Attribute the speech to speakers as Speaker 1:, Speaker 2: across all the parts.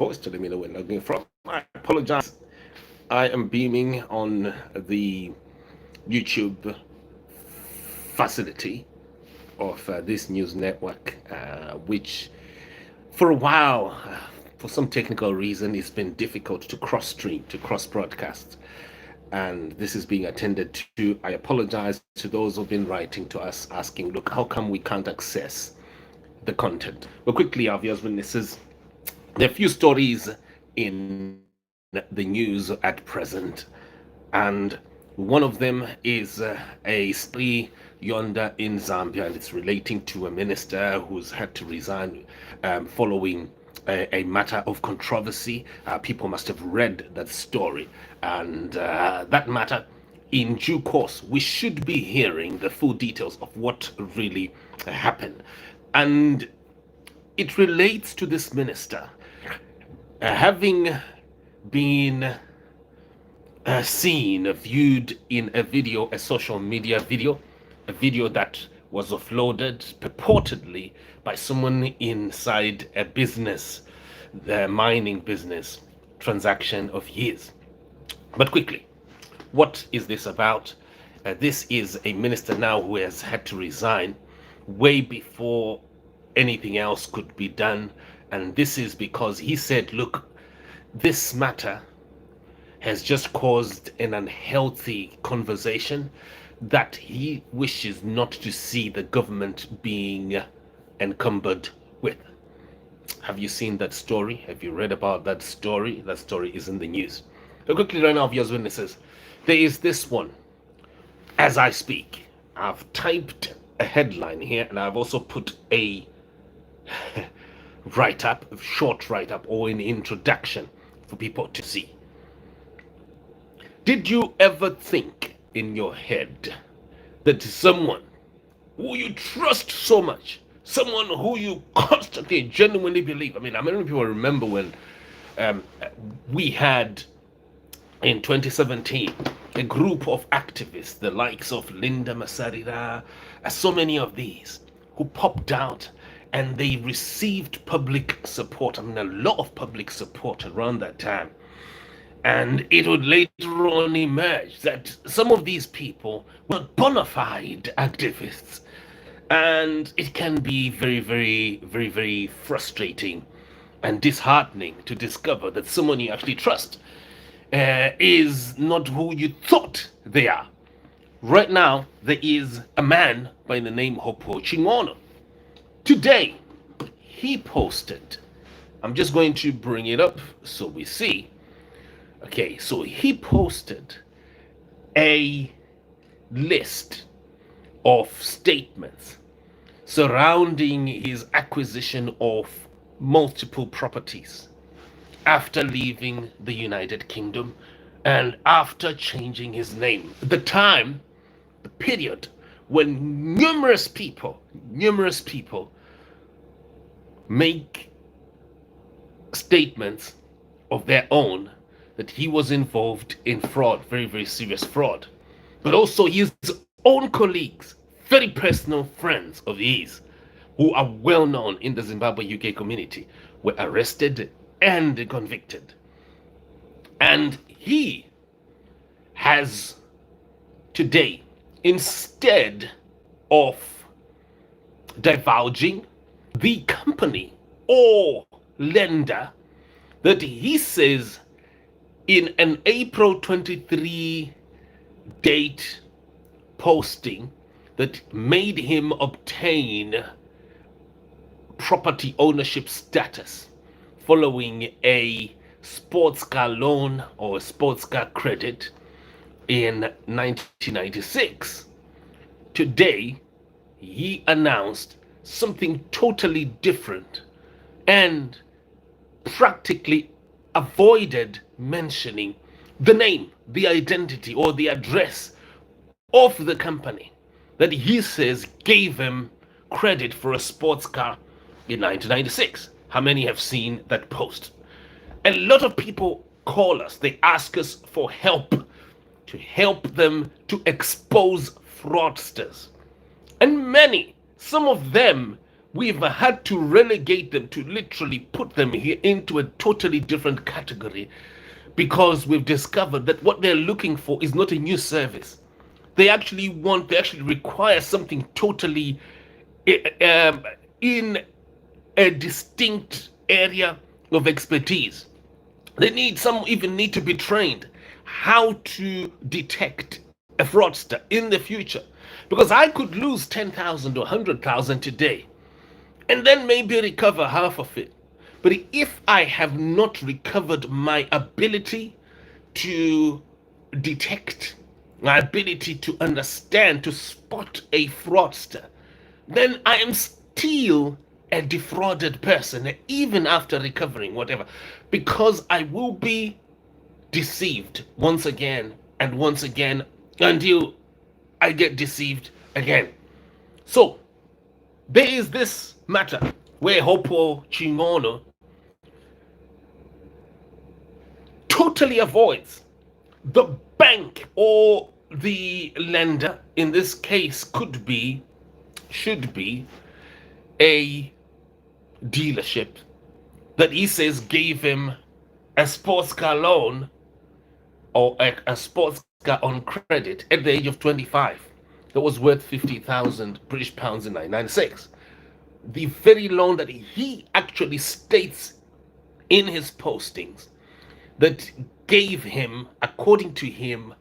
Speaker 1: voice telling me that we're logging from. I apologize. I am beaming on the YouTube facility of this news network, which for a while, for some technical reason, it's been difficult to cross stream, to cross broadcast. And this is being attended to. I apologize to those who've been writing to us asking, look, how come we can't access the content? Well, quickly, obvious witnesses, there are a few stories in the news at present, and one of them is a story yonder in Zambia, and it's relating to a minister who's had to resign following a matter of controversy. People must have read that story, and that matter, in due course, we should be hearing the full details of what really happened. And it relates to this minister having been seen, viewed in a video, a social media video, a video that was offloaded purportedly by someone inside a business, the mining business transaction of his. But quickly, what is this about? This is a minister now who has had to resign way before anything else could be done. And this is because he said, look, this matter has just caused an unhealthy conversation that he wishes not to see the government being encumbered with. Have you seen that story? Have you read about that story? That story is in the news. So quickly right now, viewers, witnesses, there is this one. As I speak, I've typed a headline here, and I've also put a write-up, a short write-up, or an introduction for people to see. Did you ever think in your head that someone who you trust so much, someone who you constantly, genuinely believe, I mean, how many people remember when we had, in 2017, a group of activists, the likes of Linda Masarira, so many of these, who popped out and they received public support, I mean, a lot of public support around that time. And it would later on emerge that some of these people were bona fide activists. And it can be very, very, very, very frustrating and disheartening to discover that someone you actually trust is not who you thought they are. Right now, there is a man by the name Hopewell Chin'ono. Today, he posted, I'm just going to bring it up so we see. Okay, so he posted a list of statements surrounding his acquisition of multiple properties after leaving the United Kingdom and after changing his name. The time, the period when numerous people make statements of their own that he was involved in fraud, very, very serious fraud. But also his own colleagues, very personal friends of his, who are well known in the Zimbabwe UK community, were arrested and convicted. And he has today, instead of divulging the company or lender that he says in an April 23 date posting that made him obtain property ownership status following a sports car loan or a sports car credit in 1996. Today, he announced something totally different and practically avoided mentioning the name, the identity, or the address of the company that he says gave him credit for a sports car in 1996. How many have seen that post? A lot of people call us, they ask us for help, to help them to expose fraudsters. And many, some of them we've had to relegate them, to literally put them here into a totally different category, because we've discovered that what they're looking for is not a new service. They actually require something totally in a distinct area of expertise. They even need to be trained how to detect a fraudster in the future. Because I could lose 10,000 or 100,000 today and then maybe recover half of it. But if I have not recovered my ability to detect, my ability to understand, to spot a fraudster, then I am still a defrauded person, even after recovering whatever, because I will be deceived once again and once again until I get deceived again. So there is this matter where Hopewell Chin'ono totally avoids the bank, or the lender in this case should be a dealership that he says gave him a sports car loan, or a sports car on credit at the age of 25 that was worth 50,000 British pounds in 1996. The very loan that he actually states in his postings that gave him, according to him,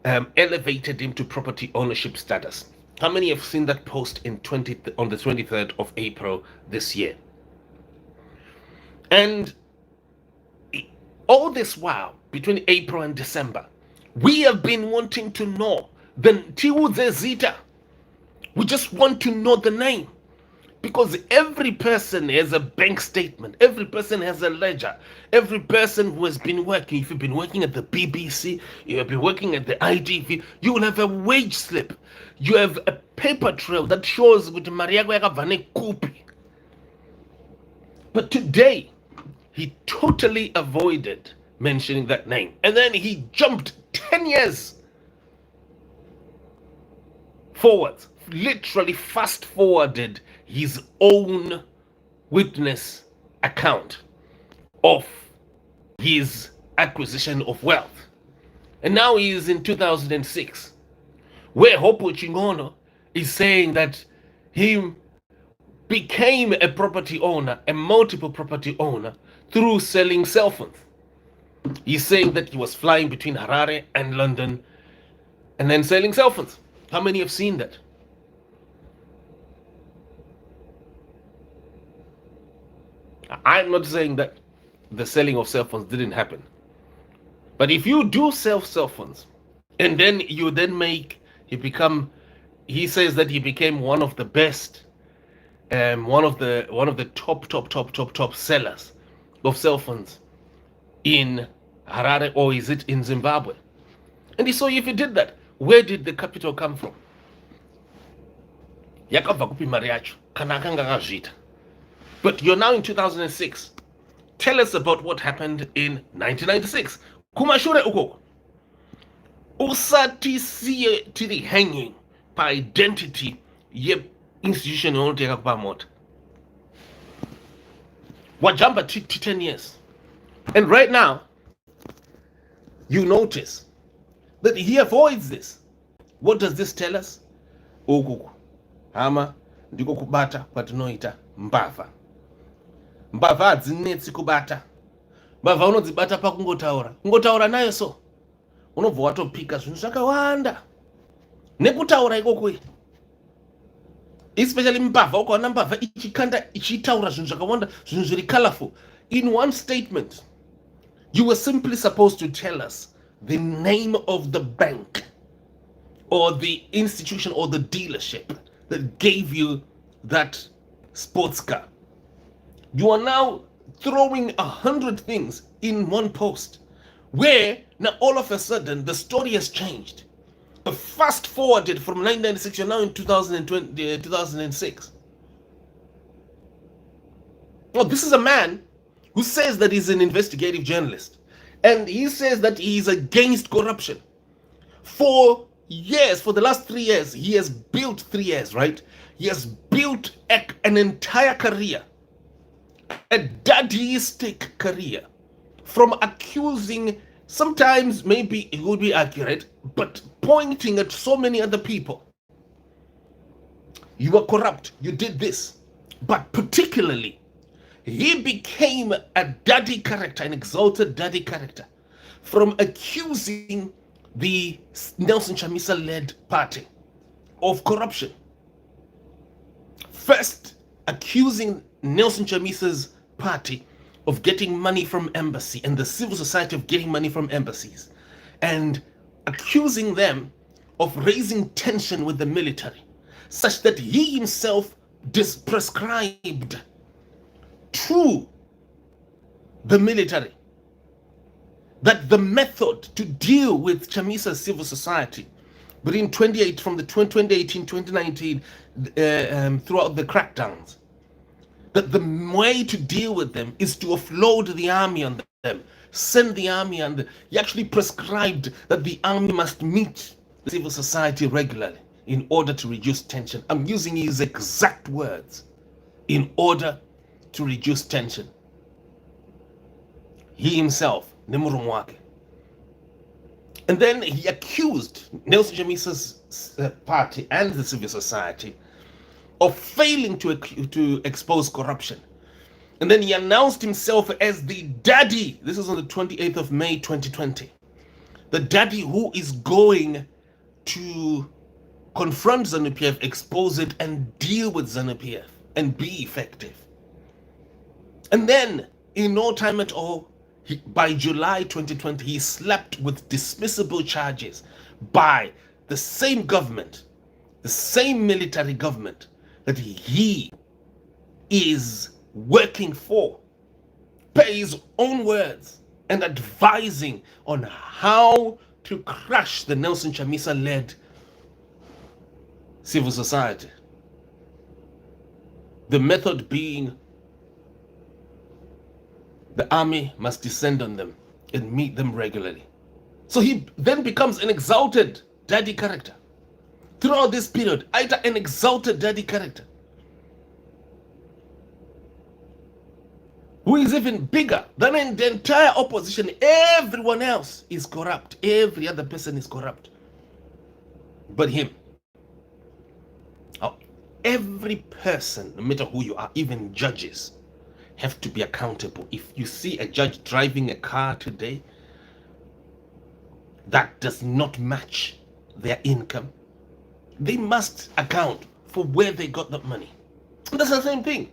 Speaker 1: elevated him to property ownership status. How many have seen that post on the 23rd of April this year? And all this while, between April and December, we have been wanting to know the Tiwuze Zita. We just want to know the name. Because every person has a bank statement. Every person has a ledger. Every person who has been working, if you've been working at the BBC, you have been working at the ITV, you will have a wage slip. You have a paper trail that shows with Maria Kupi. But today, he totally avoided mentioning that name. And then he jumped 10 years forward, literally fast forwarded his own witness account of his acquisition of wealth. And now he is in 2006, where Hopewell Chin'ono is saying that he became a property owner, a multiple property owner, through selling cell phones. He's saying that he was flying between Harare and London and then selling cell phones. How many have seen that? I'm not saying that the selling of cell phones didn't happen. But if you do sell cell phones and then he says that he became one of the best, one of the top sellers of cell phones in Harare, or is it in Zimbabwe? And so if he did that, where did the capital come from? Yakabva kupi mari yacho kana akanga akazviita. But you're now in 2006. Tell us about what happened in 1996. Kumashure ukoko. Usati siye tiri hanging pa identity ye institution yonoteka kupa mota. Wajamba 10 years. And right now, you notice that he avoids this. What does this tell us? Ukoko. Hama ndiko kubata kwatinoita mbavha. Mbavha hadzinetsi kubata. Mbavha unodzibata kungotaura nayo so. Unobva watopika zvinhu zvakawanda. Nekutaura ikoko. Especially mbavha, ukaona mbavha ichikanda ichitaura zvinhu zvakawanda, zvinhu zviri colorful. In one statement, you were simply supposed to tell us the name of the bank or the institution or the dealership that gave you that sports car. You are now throwing 100 things in one post, where now all of a sudden the story has changed. Fast forwarded from 1996, you're now in 2006. Well, this is a man who says that he's an investigative journalist, and he says that he's against corruption. For years, for the last 3 years, he has built 3 years, right? He has built an entire career, a daddyistic career, from accusing, sometimes maybe it would be accurate, but pointing at so many other people. You were corrupt, you did this. But particularly, he became a daddy character, an exalted daddy character, from accusing the Nelson Chamisa-led party of corruption. First, accusing Nelson Chamisa's party of getting money from embassy and the civil society of getting money from embassies, and accusing them of raising tension with the military, such that he himself prescribed to the military that the method to deal with Chamisa's civil society between from the 2018, 2019, throughout the crackdowns, that the way to deal with them is to offload the army on them, send the army, and he actually prescribed that the army must meet the civil society regularly in order to reduce tension. I'm using his exact words, in order to reduce tension. He himself, Nemurumwake. And then he accused Nelson Chamisa's party and the civil society of failing to expose corruption. And then he announced himself as the daddy. This is on the 28th of May, 2020. The daddy who is going to confront ZANU-PF, expose it, and deal with ZANU-PF, and be effective. And then, in no time at all, by July 2020, he slapped with dismissible charges by the same government, the same military government that he is working for, per his own words, and advising on how to crush the Nelson Chamisa-led civil society. The method being the army must descend on them and meet them regularly. So he then becomes an exalted daddy character. Throughout this period, an exalted daddy character, who is even bigger than the entire opposition. Everyone else is corrupt. Every other person is corrupt. But him. Every person, no matter who you are, even judges, have to be accountable. If you see a judge driving a car today that does not match their income, they must account for where they got that money. And that's the same thing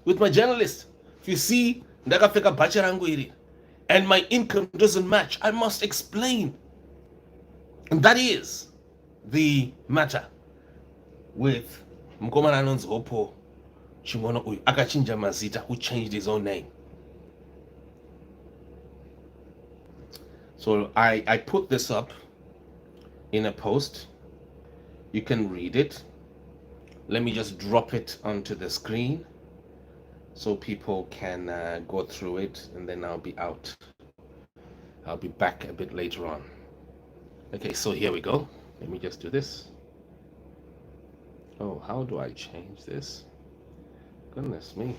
Speaker 1: with my journalist. If you see ndakapfeka bhachi rangu iri and my income doesn't match, I must explain. And that is the matter with Mukomana anonzi Hopewell Chin'ono uyu akachinja mazita, who changed his own name. So I put this up in a post. You can read it. Let me just drop it onto the screen so people can go through it, and then I'll be out. I'll be back a bit later on. Okay, so here we go. Let me just do this. Oh, how do I change this? Goodness me.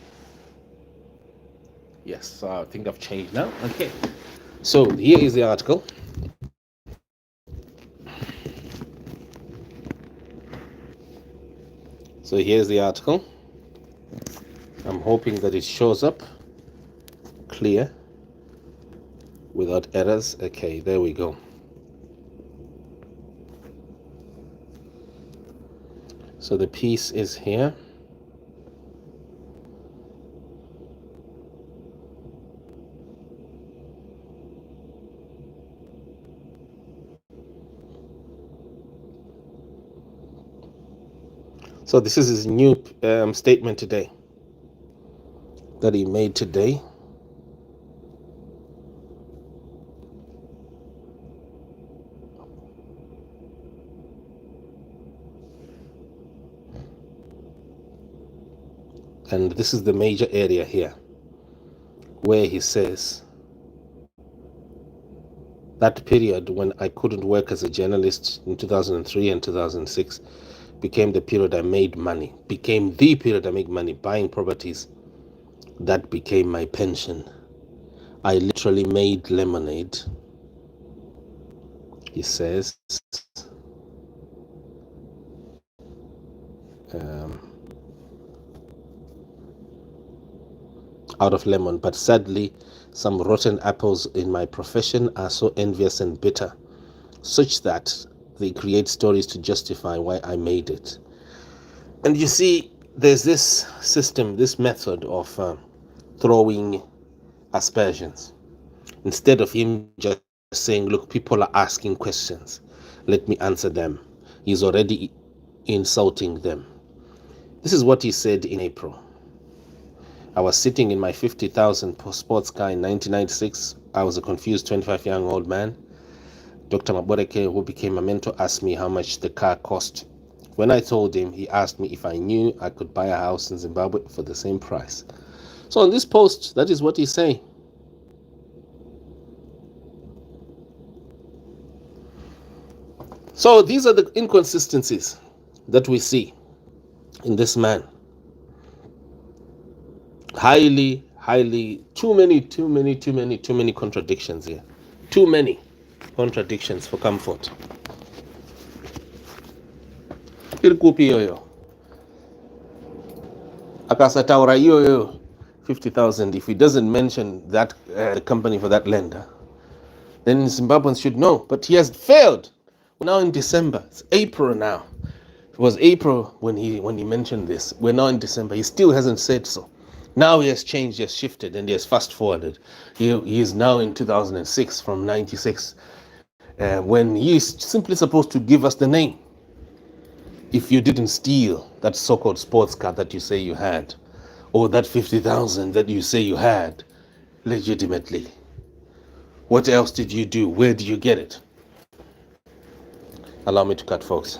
Speaker 1: Yes, I think I've changed now. Okay, so here is the article. So here's the article. I'm hoping that it shows up clear without errors. Okay, there we go. So the piece is here. So this is his new statement today, that he made today. And this is the major area here, where he says, that period when I couldn't work as a journalist in 2003 and 2006, became the period I made money, became the period I make money, buying properties. That became my pension. I literally made lemonade, he says. Out of lemon, but sadly, some rotten apples in my profession are so envious and bitter, such that they create stories to justify why I made it. And you see, there's this system, this method of throwing aspersions. Instead of him just saying, look, people are asking questions, let me answer them, he's already insulting them. This is what he said in April. I was sitting in my 50,000 sports car in 1996. I was a confused 25-year-old man. Dr. Maboreke, who became a mentor, asked me how much the car cost. When I told him, he asked me if I knew I could buy a house in Zimbabwe for the same price. So on this post, that is what he's saying. So these are the inconsistencies that we see in this man. Highly, too many contradictions here. Too many contradictions for comfort. Irikupi yoyo. Akasataura yoyo 50,000. If he doesn't mention that company for that lender, then Zimbabweans should know. But he has failed. We're now in December. It's April now. It was April when he mentioned this. We're now in December. He still hasn't said so. Now he has changed, he has shifted, and he has fast forwarded. He is now in 2006 from 96, when he is simply supposed to give us the name. If you didn't steal that so-called sports car that you say you had, or that 50,000 that you say you had, legitimately, what else did you do? Where did you get it? Allow me to cut, folks.